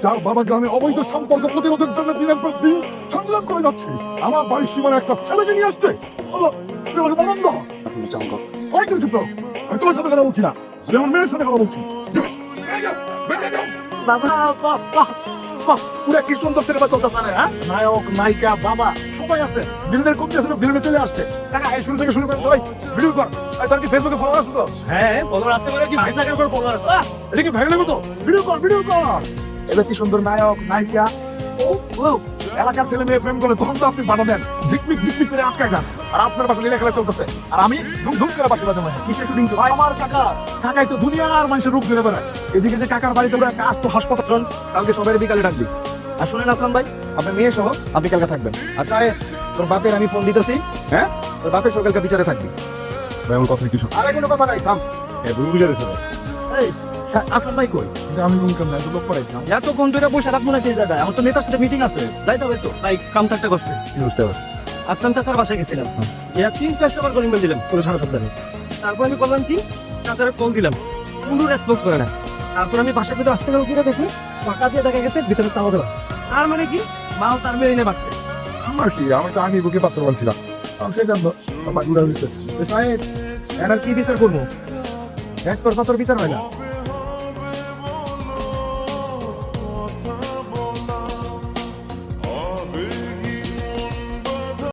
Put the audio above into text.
যার বাবা গ্রামে অবৈধ সম্পর্ক প্রতিরোধের জন্য দিনের পর দিন সংগ্রাম করে যাচ্ছে, আমার বাড়ির সীমানা একটা ছেলেকে নিয়ে আসছে। আমি তোমার সাথে কথা বলছি না, আমি আমার মেয়ের সাথে কথা বলছি। কি সুন্দর সিনেমা চলতেছে না, হ্যাঁ? নায়ক নায়িকা বাবা সবাই আছে, বিল্ডের কমতি আছে, বিল্ডে চলে আসছে। টাকা শুরু থেকে শুরু করে সবাই ভিডিও কর। তার কি ফেসবুকে ফলোয়ার আছে তো? হ্যাঁ ফলোয়ার আছে মানে কি ভাই টাকার উপর ফলোয়ার আছে। এটা কি ভাইরাল মতো? ভিডিও কর, ভিডিও কর। এটা কি সুন্দর নায়ক নায়িকা, ও এলাকার ছেলে মেয়ে প্রেম করে, তখন তো আপনি বাধা দেন, ঝিকমিক ঝিকমিক করে আটকায় যান। আর আপনার পাশে লীলা খেলা চলতেছে, আর আমি ধুম ধুম করে পাশে বাজাবো। কিসের শুটিং? আমার কাকা, কাকাই তো দুনিয়ার মানুষের রূপ ধরে বেড়ায়। এদিকে যে কাকার বাড়িতে ওরা একটা আস্ত হাসপাতাল, কালকে সবাই বিকালে ডাকবি। আর শুনেন আসলাম ভাই, আপনার মেয়ে সহ আপনি কালকে থাকবেন। আর সাহেব, তোর বাপের আমি ফোন দিতেছি, হ্যাঁ? তোর বাপের সকালকে বিচারে থাকবি। ভাই আমার কথা কিছু আর কোনো কথা নাই, থাম। ভুল বুঝে গেছে। আসলাম ভাই কই? আমি কোন নাই, তো লোক পড়াইছিলাম। এতক্ষণ ধরে বসে থাকবো না এই জায়গায়, আমার তো নেতার সাথে মিটিং আছে, যাইতে হবে তো। ভাই কাম থাকতে করছে, বুঝতে পারছি। আসলাম চাচার বাসায় গেছিলাম, 3-400 বার করে ইমেল দিলাম পুরো সারা সপ্তাহে। তারপর আমি করলাম কি, চাচার কল দিলাম, কোনো রেসপন্স করে না। তারপর আমি বাসার ভিতরে আসতে গেলে কিনা দেখি ফাঁকা দিয়ে দেখা গেছে ভিতরে তালা দেওয়া। আর মানে কি, মাল তার মেরে এনে বাঁচছে। আমার কি, আমি তো আগে বুকে পাত্র বলছিলাম, আমি সেই জানবো বাবা ঘুরা দিচ্ছে। সাহেব এনার কি বিচার করবো? এক তোর পাত্র বিচার হয় না।